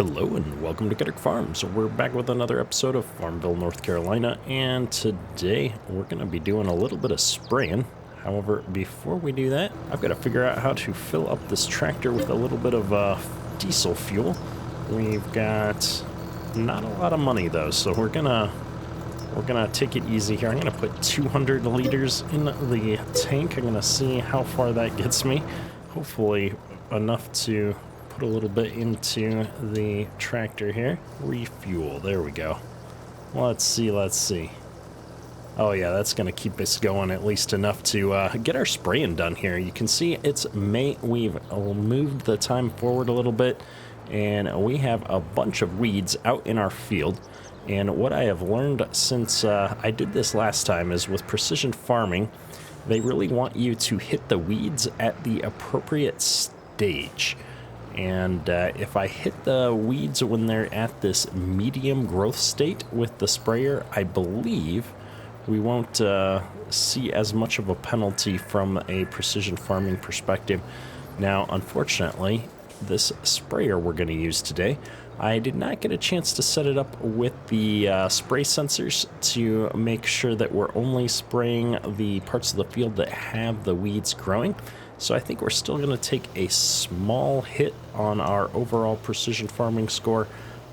Hello and welcome to Kedrick Farms. We're back with another episode of Farmville, North Carolina, and today we're going to be doing a little bit of spraying. However, before we do that, I've got to figure out how to fill up this tractor with a little bit of diesel fuel. We've got not a lot of money though, so we're gonna take it easy here. I'm gonna put 200 liters in the tank. I'm gonna see how far that gets me. Hopefully enough to put a little bit into the tractor here. Refuel, there we go. Let's see. Oh yeah, that's gonna keep us going at least enough to get our spraying done here. You can see it's May. We've moved the time forward a little bit, and we have a bunch of weeds out in our field. And what I have learned since I did this last time is with precision farming, they really want you to hit the weeds at the appropriate stage. And if I hit the weeds when they're at this medium growth state with the sprayer, I believe we won't see as much of a penalty from a precision farming perspective. Now, unfortunately, this sprayer we're going to use today, I did not get a chance to set it up with the spray sensors to make sure that we're only spraying the parts of the field that have the weeds growing. So I think we're still going to take a small hit on our overall precision farming score,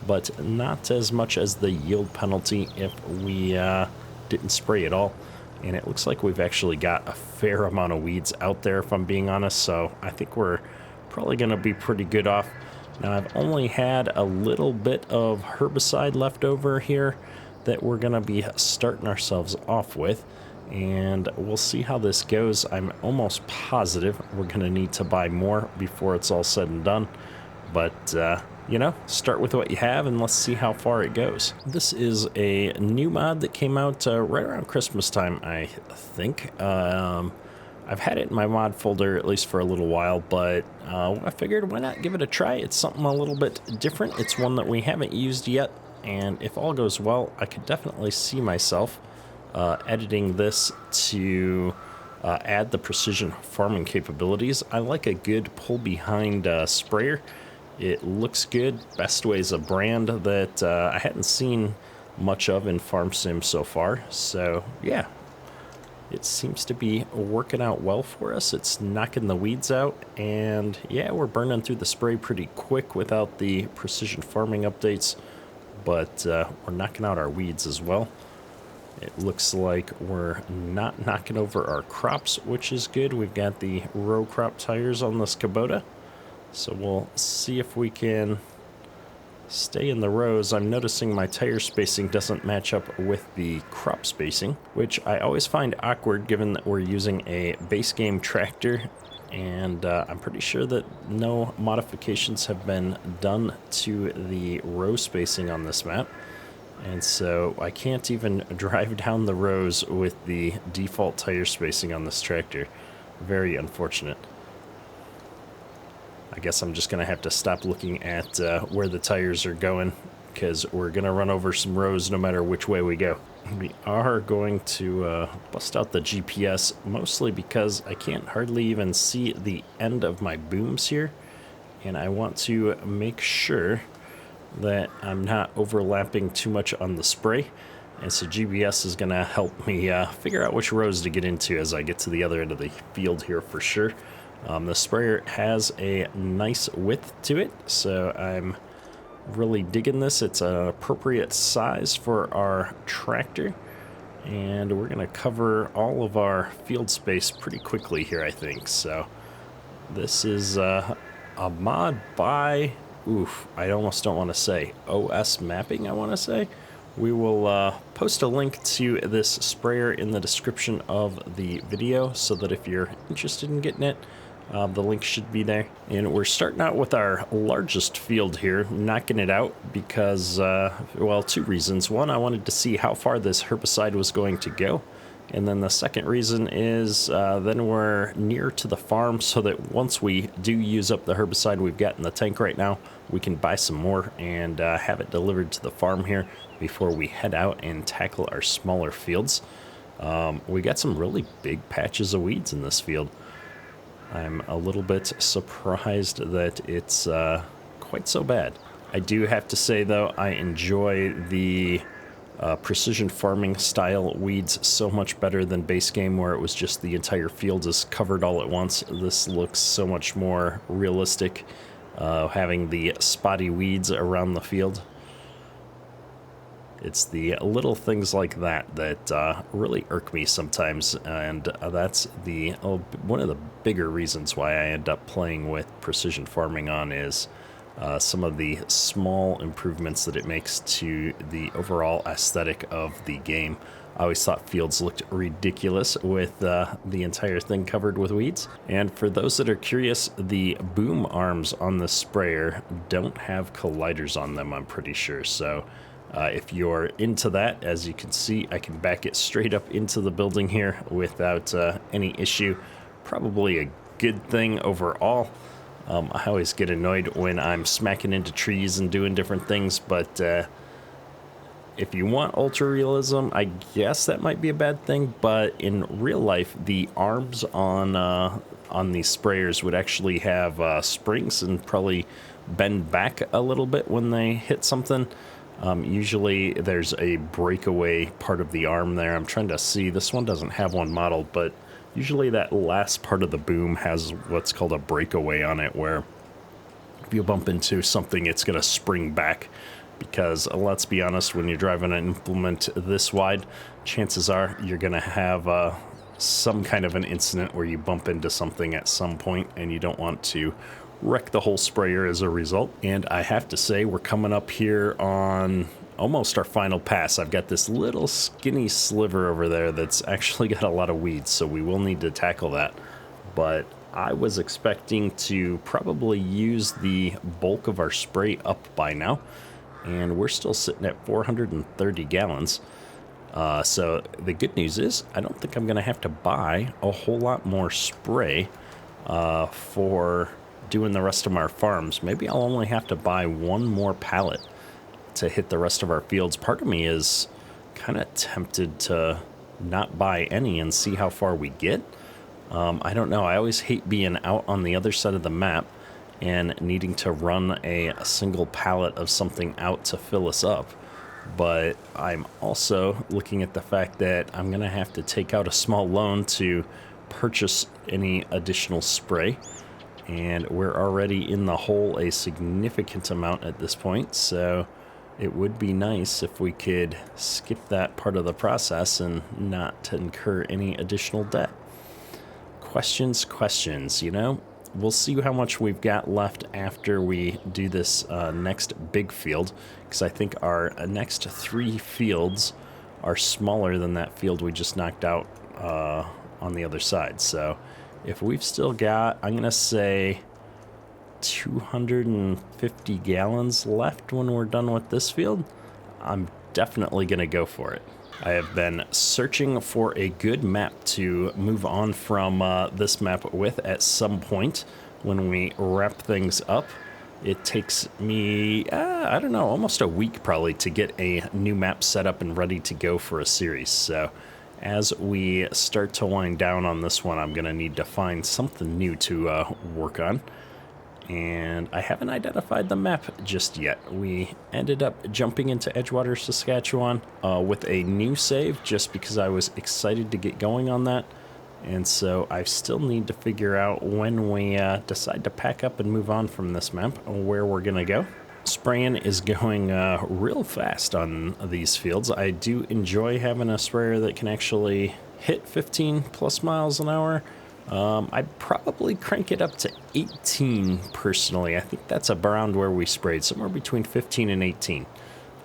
but not as much as the yield penalty if we didn't spray at all. And it looks like we've actually got a fair amount of weeds out there, if I'm being honest, so I think we're probably going to be pretty good off. Now, I've only had a little bit of herbicide left over here that we're going to be starting ourselves off with, and we'll see how this goes. I'm almost positive we're going to need to buy more before it's all said and done, but start with what you have and let's see how far it goes. This is a new mod that came out right around Christmas time, I think. I've had it in my mod folder at least for a little while, but I figured why not give it a try. It's something a little bit different. It's one that we haven't used yet, and if all goes well, I could definitely see myself editing this to add the precision farming capabilities. I like a good pull behind sprayer. It looks good. BESTWAY is a brand that I hadn't seen much of in Farm Sim so far, so yeah. It seems to be working out well for us. It's knocking the weeds out, and yeah, we're burning through the spray pretty quick without the precision farming updates, but we're knocking out our weeds as well. It looks like we're not knocking over our crops, which is good. We've got the row crop tires on this Kubota, so we'll see if we can stay in the rows. I'm noticing my tire spacing doesn't match up with the crop spacing, which I always find awkward given that we're using a base game tractor, and I'm pretty sure that no modifications have been done to the row spacing on this map, and so I can't even drive down the rows with the default tire spacing on this tractor. Very unfortunate. I guess I'm just going to have to stop looking at where the tires are going, because we're going to run over some rows no matter which way we go. We are going to bust out the GPS, mostly because I can't hardly even see the end of my booms here, and I want to make sure that I'm not overlapping too much on the spray, and so GPS is going to help me figure out which rows to get into as I get to the other end of the field here for sure. The sprayer has a nice width to it, so I'm really digging this. It's an appropriate size for our tractor, and we're going to cover all of our field space pretty quickly here, I think. So this is a mod by, I almost don't want to say OS Mapping, I want to say. We will post a link to this sprayer in the description of the video so that if you're interested in getting it, the link should be there. And we're starting out with our largest field here, knocking it out because, well, two reasons. One, I wanted to see how far this herbicide was going to go. And then the second reason is then we're near to the farm so that once we do use up the herbicide we've got in the tank right now, we can buy some more and have it delivered to the farm here before we head out and tackle our smaller fields. We got some really big patches of weeds in this field. I'm a little bit surprised that it's quite so bad. I do have to say, though, I enjoy the precision farming style weeds so much better than base game, where it was just the entire field is covered all at once. This looks so much more realistic, having the spotty weeds around the field. It's the little things like that that really irk me sometimes, and that's the one of the bigger reasons why I end up playing with precision farming on is some of the small improvements that it makes to the overall aesthetic of the game. I always thought fields looked ridiculous with the entire thing covered with weeds. And for those that are curious, the boom arms on the sprayer don't have colliders on them, I'm pretty sure. So if you're into that, as you can see, I can back it straight up into the building here without any issue. Probably a good thing overall. I always get annoyed when I'm smacking into trees and doing different things, but if you want ultra realism, I guess that might be a bad thing. But in real life, the arms on these sprayers would actually have springs and probably bend back a little bit when they hit something. Usually there's a breakaway part of the arm there. I'm trying to see, this one doesn't have one modeled, but usually that last part of the boom has what's called a breakaway on it, where if you bump into something, it's going to spring back. Because let's be honest, when you're driving an implement this wide, chances are you're going to have some kind of an incident where you bump into something at some point, and you don't want to wreck the whole sprayer as a result. And I have to say, we're coming up here on almost our final pass. I've got this little skinny sliver over there that's actually got a lot of weeds, so we will need to tackle that. But I was expecting to probably use the bulk of our spray up by now, and we're still sitting at 430 gallons. So the good news is I don't think I'm going to have to buy a whole lot more spray for doing the rest of our farms. Maybe I'll only have to buy one more pallet to hit the rest of our fields. Part of me is kind of tempted to not buy any and see how far we get. I don't know. I always hate being out on the other side of the map and needing to run a single pallet of something out to fill us up. But I'm also looking at the fact that I'm going to have to take out a small loan to purchase any additional spray. And we're already in the hole a significant amount at this point, so it would be nice if we could skip that part of the process and not to incur any additional debt. Questions, you know? We'll see how much we've got left after we do this next big field, because I think our next 3 fields are smaller than that field we just knocked out on the other side. So if we've still got, I'm going to say 250 gallons left when we're done with this field, I'm definitely going to go for it. I have been searching for a good map to move on from this map with at some point when we wrap things up. It takes me, I don't know, almost a week probably to get a new map set up and ready to go for a series. So as we start to wind down on this one, I'm going to need to find something new to work on. And I haven't identified the map just yet. We ended up jumping into Edgewater, Saskatchewan with a new save just because I was excited to get going on that. And so I still need to figure out when we decide to pack up and move on from this map, where we're going to go. Spraying is going real fast on these fields. I do enjoy having a sprayer that can actually hit 15 plus miles an hour. I'd probably crank it up to 18 personally. I think that's around where we sprayed, somewhere between 15 and 18.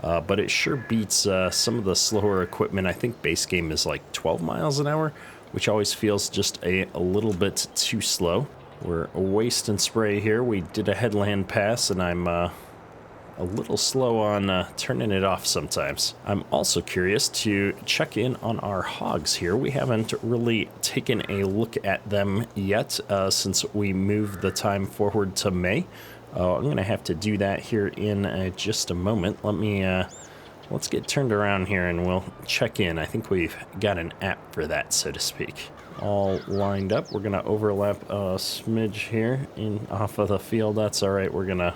But it sure beats some of the slower equipment. I think base game is like 12 miles an hour, which always feels just a little bit too slow. We're wasting spray here. We did a headland pass, and I'm a little slow on turning it off sometimes. I'm also curious to check in on our hogs here. We haven't really taken a look at them yet since we moved the time forward to May. I'm going to have to do that here in just a moment. Let's get turned around here and we'll check in. I think we've got an app for that, so to speak. All lined up. We're going to overlap a smidge here off of the field. That's all right. We're going to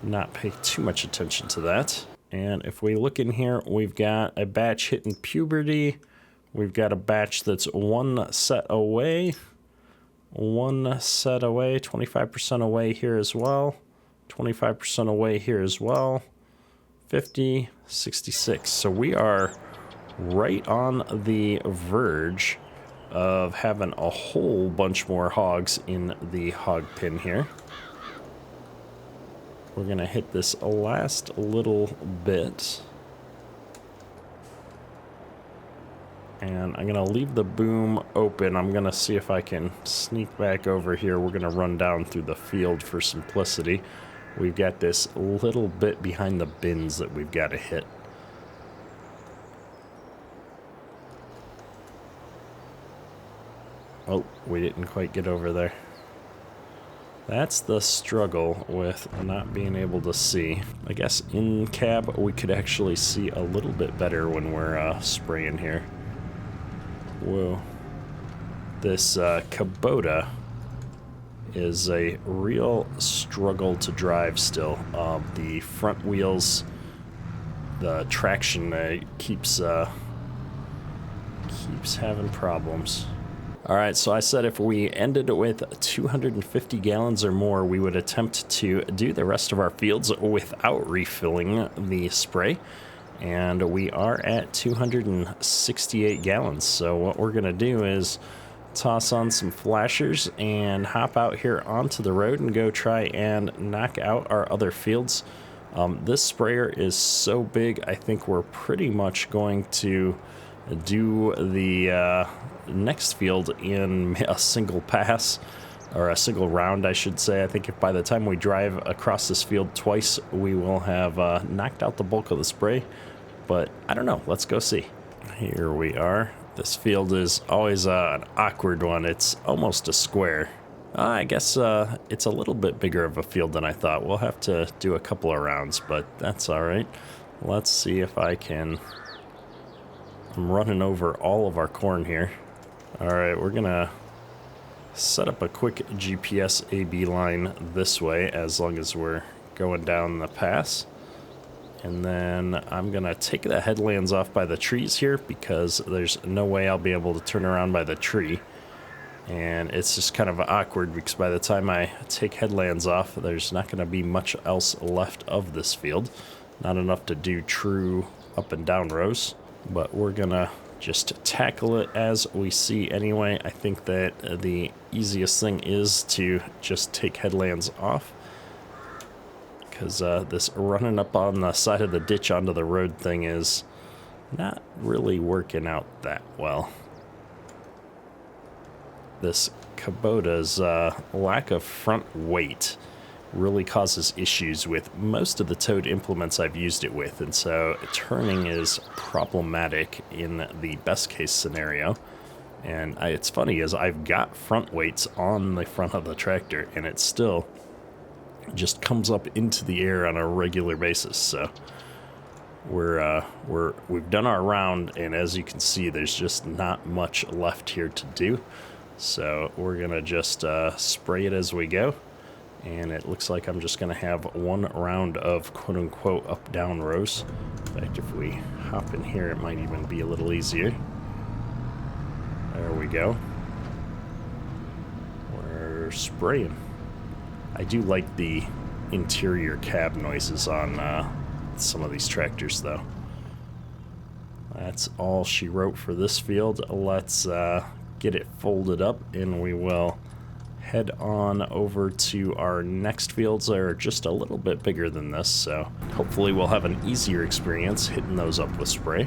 not pay too much attention to that. And if we look in here, we've got a batch hitting puberty. We've got a batch that's one set away. One set away, 25% away here as well. 25% away here as well. 50, 66. So we are right on the verge of having a whole bunch more hogs in the hog pen here. We're gonna hit this last little bit. And I'm gonna leave the boom open. I'm gonna see if I can sneak back over here. We're gonna run down through the field for simplicity. We've got this little bit behind the bins that we've got to hit. Oh, we didn't quite get over there. That's the struggle with not being able to see. I guess in cab we could actually see a little bit better when we're spraying here. Whoa. This Kubota is a real struggle to drive still. The front wheels, the traction keeps having problems. All right, so I said if we ended with 250 gallons or more, we would attempt to do the rest of our fields without refilling the spray. And we are at 268 gallons. So what we're gonna do is toss on some flashers and hop out here onto the road and go try and knock out our other fields. This sprayer is so big, I think we're pretty much going to do the next field in a single pass, or a single round, I should say. I think if by the time we drive across this field twice, we will have knocked out the bulk of the spray. But I don't know, let's go see. Here we are. This field is always an awkward one. It's almost a square. I guess it's a little bit bigger of a field than I thought. We'll have to do a couple of rounds, but that's all right. Let's see if I can... I'm running over all of our corn here. All right, we're gonna set up a quick GPS AB line this way as long as we're going down the pass. And then I'm gonna take the headlands off by the trees here because there's no way I'll be able to turn around by the tree. And it's just kind of awkward because by the time I take headlands off, there's not gonna be much else left of this field. Not enough to do true up and down rows, but we're gonna just tackle it as we see anyway. I think that the easiest thing is to just take headlands off, because this running up on the side of the ditch onto the road thing is not really working out that well. This Kubota's lack of front weight really causes issues with most of the towed implements I've used it with, and so turning is problematic in the best case scenario. And it's funny is I've got front weights on the front of the tractor and it still just comes up into the air on a regular basis. So we've done our round, and as you can see, there's just not much left here to do. So we're gonna just spray it as we go. And it looks like I'm just gonna have one round of quote-unquote up-down rows. In fact, if we hop in here, it might even be a little easier. There we go. We're spraying. I do like the interior cab noises on some of these tractors, though. That's all she wrote for this field. Let's get it folded up, and we will head on over to our next fields that are just a little bit bigger than this, so hopefully we'll have an easier experience hitting those up with spray.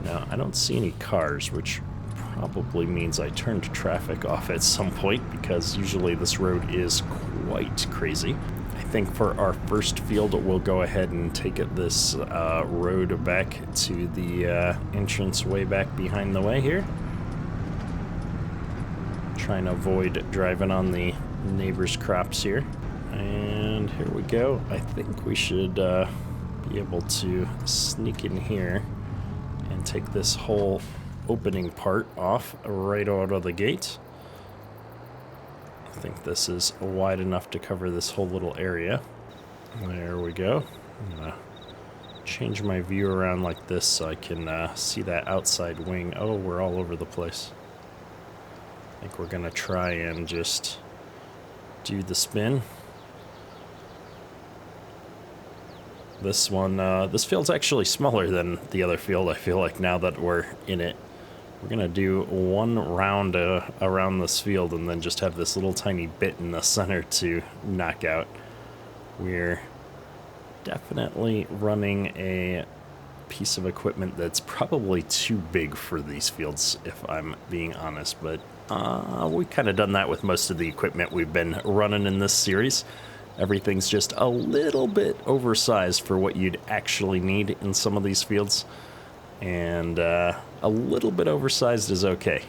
Now, I don't see any cars, which probably means I turned traffic off at some point, because usually this road is quite crazy. I think for our first field, we'll go ahead and take this road back to the entrance way back behind the way here. Trying to avoid driving on the neighbor's crops here. And here we go. I think we should be able to sneak in here and take this whole opening part off right out of the gate. I think this is wide enough to cover this whole little area. There we go. I'm gonna change my view around like this so I can see that outside wing. Oh, we're all over the place. I think we're gonna try and just do the spin. This one, this field's actually smaller than the other field, I feel like, now that we're in it. We're gonna do one round around this field and then just have this little tiny bit in the center to knock out. We're definitely running a piece of equipment that's probably too big for these fields, if I'm being honest, but we've kind of done that with most of the equipment we've been running in this series. Everything's just a little bit oversized for what you'd actually need in some of these fields, and a little bit oversized is okay.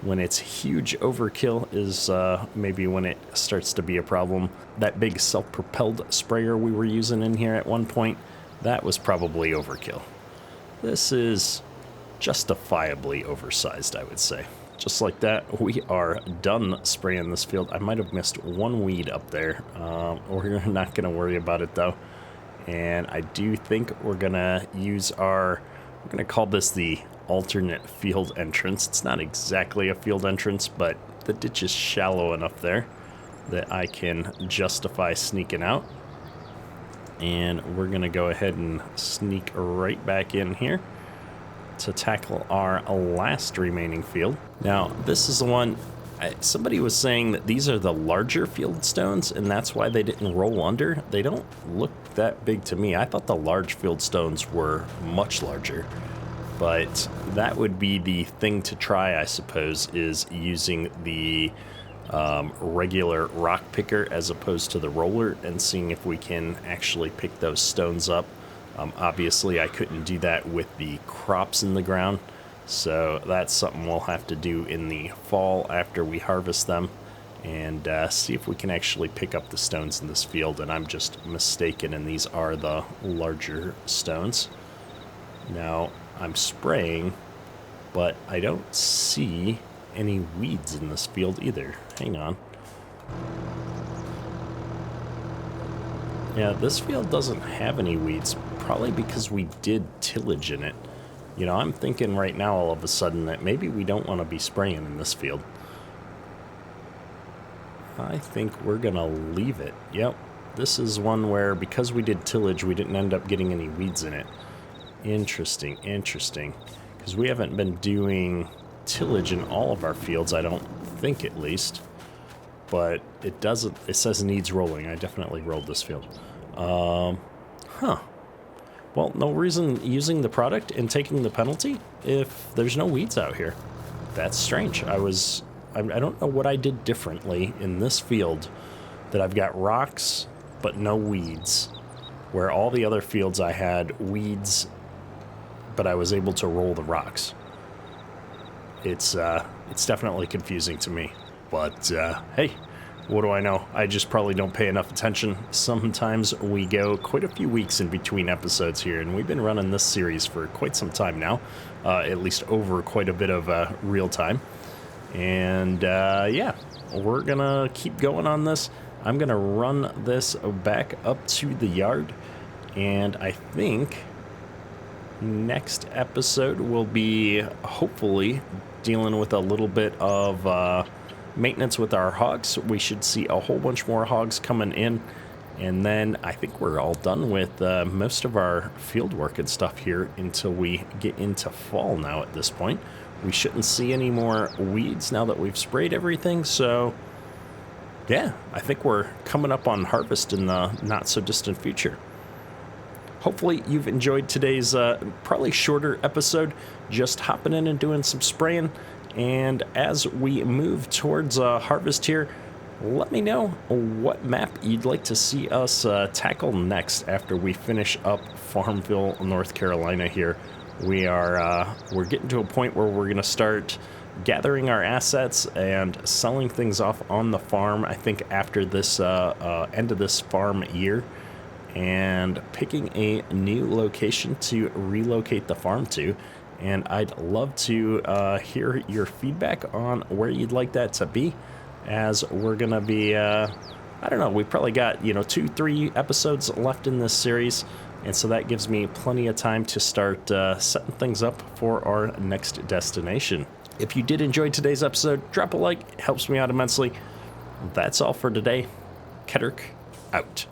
When it's huge overkill is maybe when it starts to be a problem. That big self-propelled sprayer we were using in here at one point, that was probably overkill. This is justifiably oversized, I would say. Just like that, we are done spraying this field. I might have missed one weed up there. We're not going to worry about it, though. And I do think we're going to use we're going to call this the alternate field entrance. It's not exactly a field entrance, but the ditch is shallow enough there that I can justify sneaking out. And we're going to go ahead and sneak right back in here to tackle our last remaining field. Now, this is the one, somebody was saying that these are the larger field stones, and that's why they didn't roll under. They don't look that big to me. I thought the large field stones were much larger, but that would be the thing to try, I suppose, is using the regular rock picker as opposed to the roller and seeing if we can actually pick those stones up. Obviously, I couldn't do that with the crops in the ground, so that's something we'll have to do in the fall after we harvest them and see if we can actually pick up the stones in this field. And I'm just mistaken, and these are the larger stones. Now, I'm spraying, but I don't see any weeds in this field either. Hang on. Yeah, this field doesn't have any weeds, probably because we did tillage in it. You know, I'm thinking right now all of a sudden that maybe we don't want to be spraying in this field. I think we're going to leave it. Yep, this is one where because we did tillage, we didn't end up getting any weeds in it. Interesting, interesting. Because we haven't been doing tillage in all of our fields, I don't think, at least. But it doesn't, it says needs rolling. I definitely rolled this field. Huh. Well, no reason using the product and taking the penalty if there's no weeds out here. That's strange. I don't know what I did differently in this field that I've got rocks but no weeds, where all the other fields I had weeds, but I was able to roll the rocks. It's definitely confusing to me. But, hey, what do I know? I just probably don't pay enough attention. Sometimes we go quite a few weeks in between episodes here, and we've been running this series for quite some time now, at least over quite a bit of real time. And, yeah, we're going to keep going on this. I'm going to run this back up to the yard, and I think next episode will be hopefully dealing with a little bit of maintenance with our hogs. We should see a whole bunch more hogs coming in, and then I think we're all done with most of our field work and stuff here until we get into fall. Now at this point we shouldn't see any more weeds now that we've sprayed everything, so yeah, I think we're coming up on harvest in the not so distant future. Hopefully you've enjoyed today's probably shorter episode, just hopping in and doing some spraying. And as we move towards harvest here, let me know what map you'd like to see us tackle next after we finish up Farmville, North Carolina here. We're getting to a point where we're going to start gathering our assets and selling things off on the farm, I think after this end of this farm year, and picking a new location to relocate the farm to. And I'd love to hear your feedback on where you'd like that to be, as we're going to be, I I don't know, we probably got, 2-3 episodes left in this series. And so that gives me plenty of time to start setting things up for our next destination. If you did enjoy today's episode, drop a like. It helps me out immensely. That's all for today. Kedrick out.